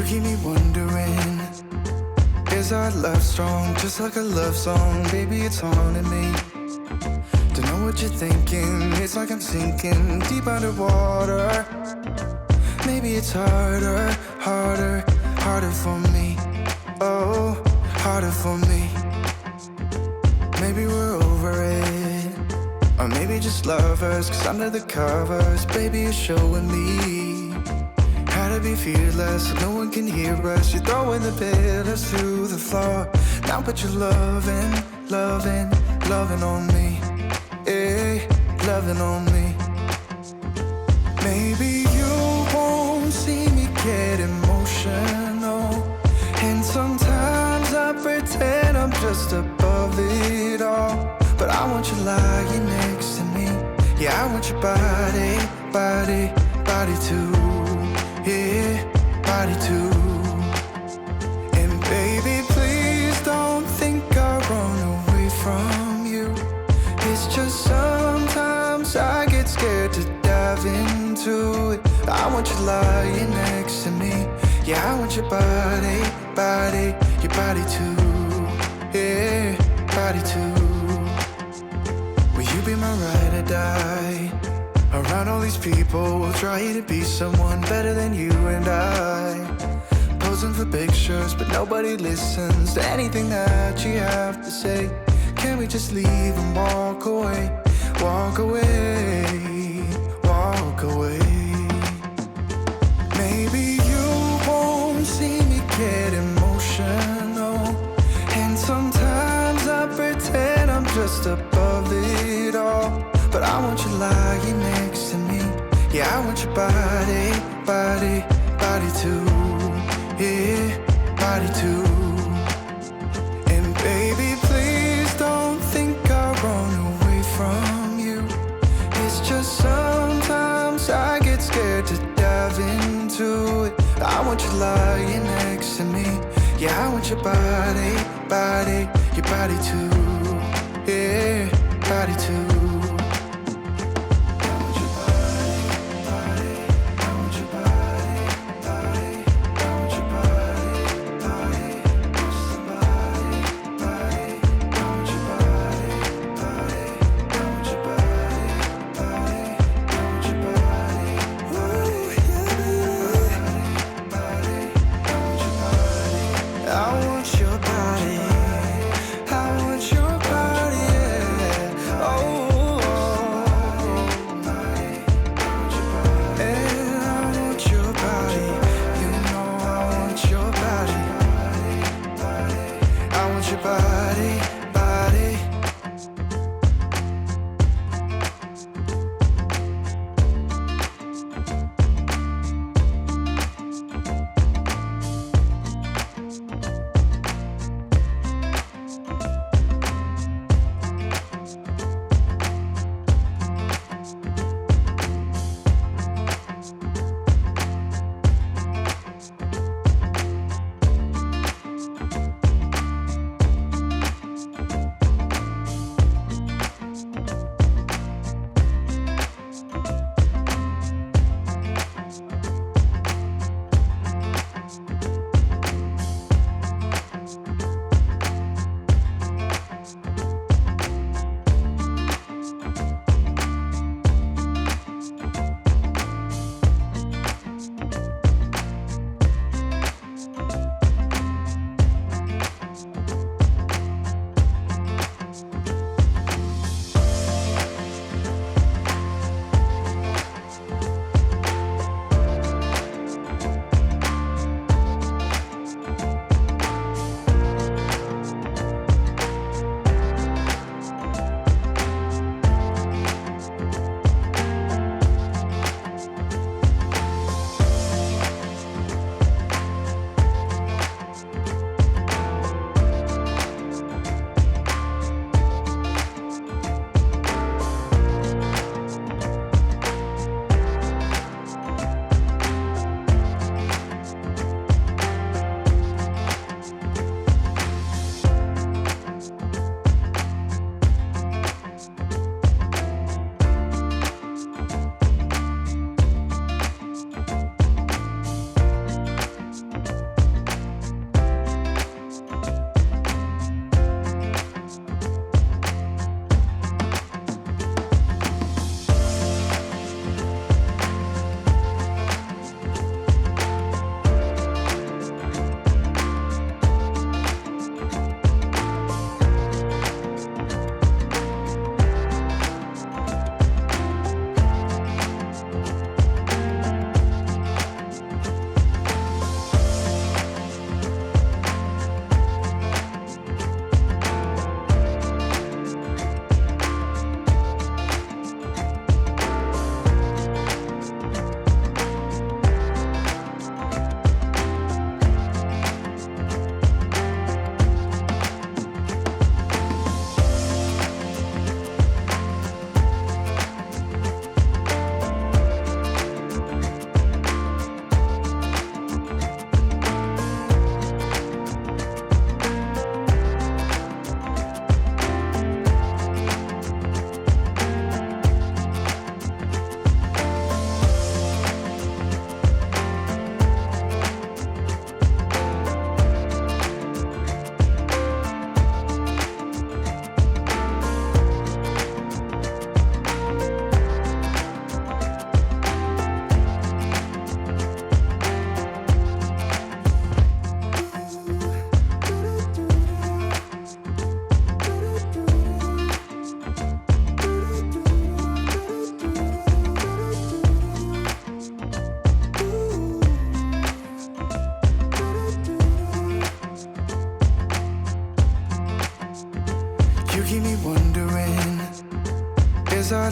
keep me wondering, is our love strong? Just like a love song, baby, it's haunting me. Don't know what you're thinking, it's like I'm sinking deep underwater. Maybe it's harder, harder, harder for me. Oh, harder for me. Maybe we're over it, or maybe just lovers. Cause under the covers, baby, you're showing me how to be fearless so no one can hear us. You're throwing the pillars through the floor. Now put your loving, loving, loving on me. Eh, loving on me. Maybe you won't see me get emotional, and sometimes I pretend I'm just above it all. But I want you lying next to me. Yeah, I want your body, body, body too. Yeah, body too. And baby, please don't think I'll run away from you. It's just sometimes I get scared to dive into it. I want you lying next to me. Yeah, I want your body, body, your body too. Yeah, body too. Will you be my ride or die? Around all these people, we'll try to be someone better than you and I. Posing for pictures, but nobody listens to anything that you have to say. Can we just leave and walk away? Walk away, walk away. Maybe you won't see me get emotional, and sometimes I pretend I'm just above it all. But I want you lying next to me. Yeah, I want your body, body, body too. Yeah, body too. And baby, please don't think I'll run away from you. It's just sometimes I get scared to dive into it. I want you lying next to me. Yeah, I want your body, body, your body too. Yeah, body too. I want your body, yeah. Oh.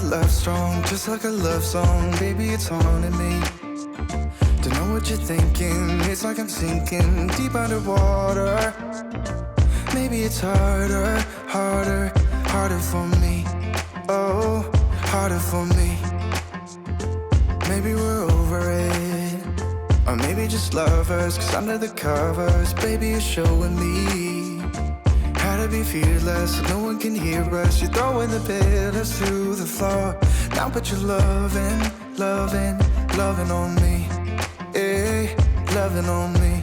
love strong, just like a love song. Baby, it's haunting me. Don't know what you're thinking. It's like I'm sinking deep underwater. Maybe it's harder, harder, harder for me. Oh, harder for me. Maybe we're over it, or maybe just lovers. Cause under the covers, baby, you're showing me how to be fearless so no one can hear us. You're throwing the pillars through the floor. Now put your loving, loving, loving on me. Eh, loving on me.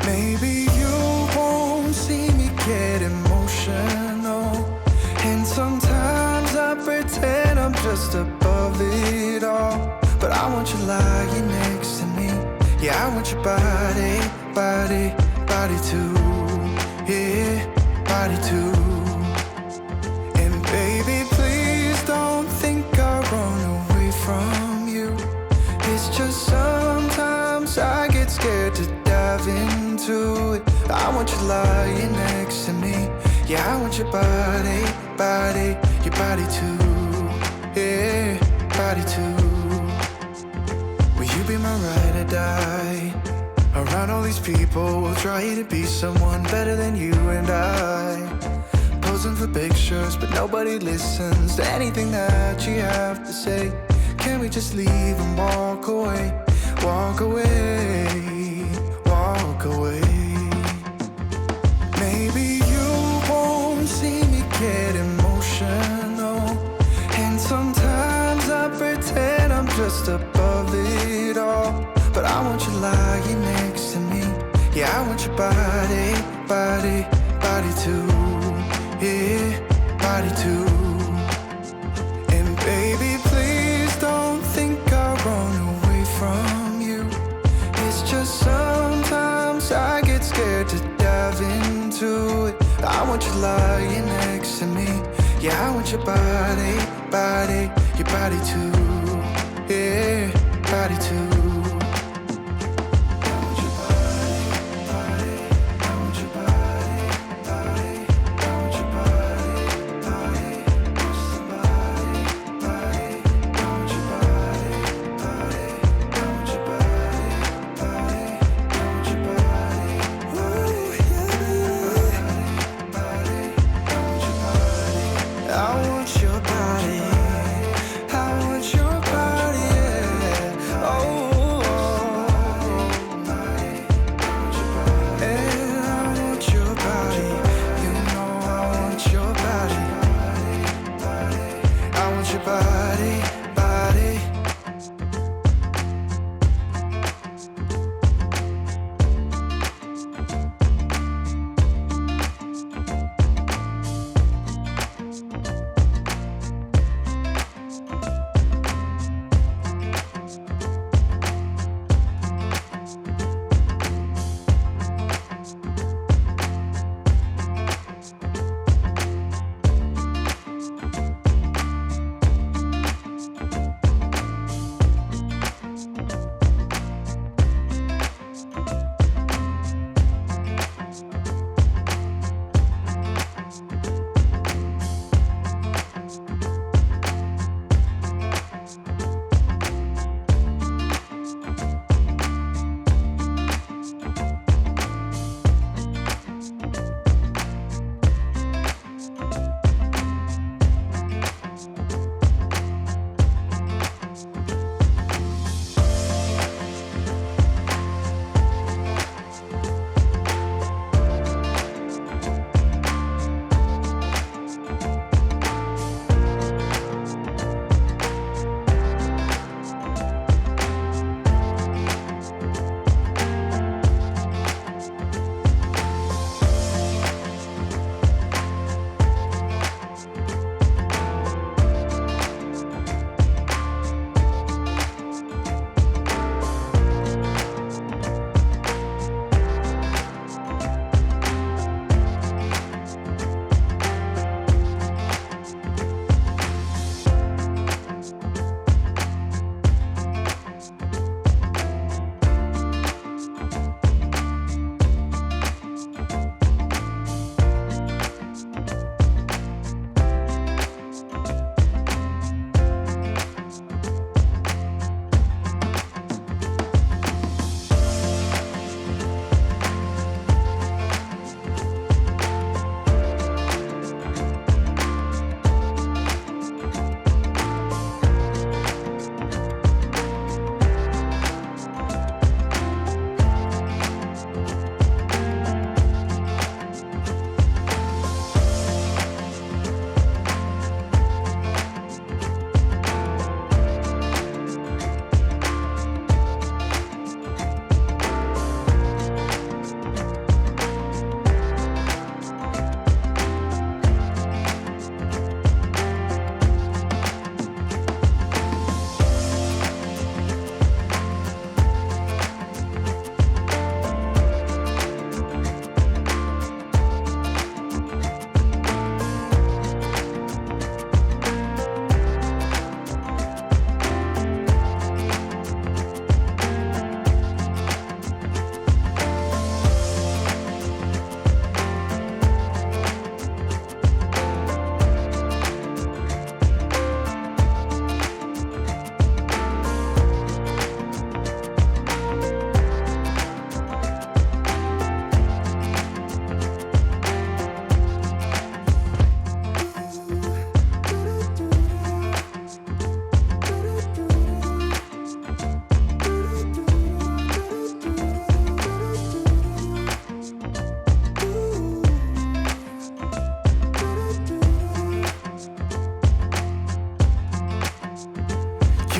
Maybe you won't see me get emotional, and sometimes I pretend I'm just above it all. But I want you lying next to me. Yeah, I want your body, body, body too. Yeah, body too. And baby, please don't think I'll run away from you. It's just sometimes I get scared to dive into it. I want you lying next to me. Yeah, I want your body, body, your body too. Yeah, body too. Will you be my ride or die? Around all these people, we'll try to be someone better than you and I. Posing for pictures, but nobody listens to anything that you have to say. Can we just leave and walk away? Walk away, walk away. Maybe you won't see me get emotional, and sometimes I pretend I'm just above it all. But I want you lying next to me. Yeah, I want your body, body, body too. Yeah, body too. And baby, please don't think I'll run away from you. It's just sometimes I get scared to dive into it. I want you lying next to me. Yeah, I want your body, body, your body too. Yeah, body too.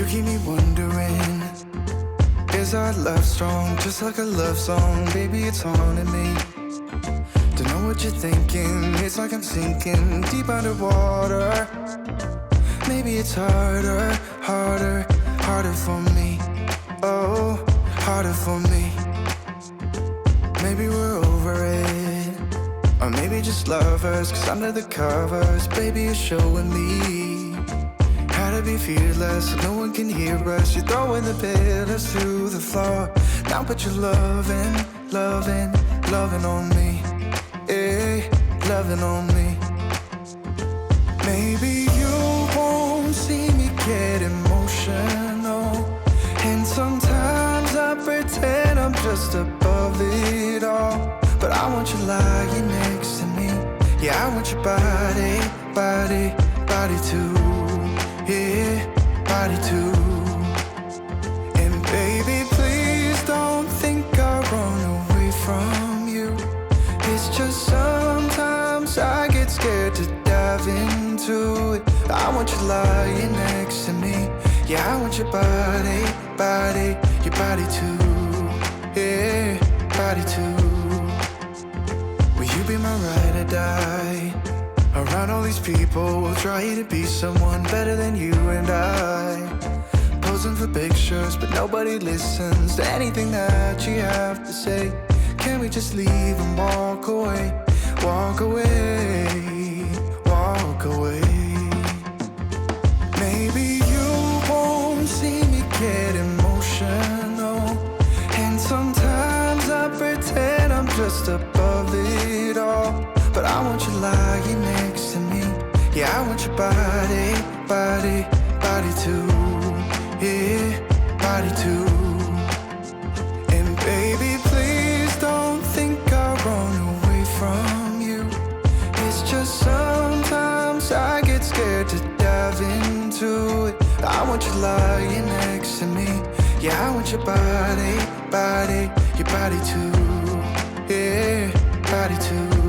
keep me wondering, is our love strong, just like a love song? Baby, it's haunting me. Don't know what you're thinking, it's like I'm sinking deep underwater. Maybe it's harder, harder, harder for me. Oh, harder for me. Maybe we're over it, or maybe just lovers, cause under the covers, baby, you're showing me how to be fearless so no one can hear us. You're throwing the pillars through the floor. Now put your loving, loving, loving on me. Eh, loving on me. Maybe you won't see me get emotional, and sometimes I pretend I'm just above it all. But I want you lying next to me. Yeah, I want your body, body, body too. Yeah, body too. And baby, please don't think I'll run away from you. It's just sometimes I get scared to dive into it. I want you lying next to me. Yeah, I want your body, body, your body too. Yeah, body too. Will you be my ride or die? Around all these people, we'll try to be someone better than you and I. Posing for pictures, but nobody listens to anything that you have to say. Can we just leave and walk away? Walk away, walk away. Maybe you won't see me get emotional, and sometimes I pretend I'm just above it all. But I want you lying next to me. Yeah, I want your body, body, body too. Yeah, body too. And baby, please don't think I'll run away from you. It's just sometimes I get scared to dive into it. I want you lying next to me. Yeah, I want your body, body, your body too. Yeah, body too.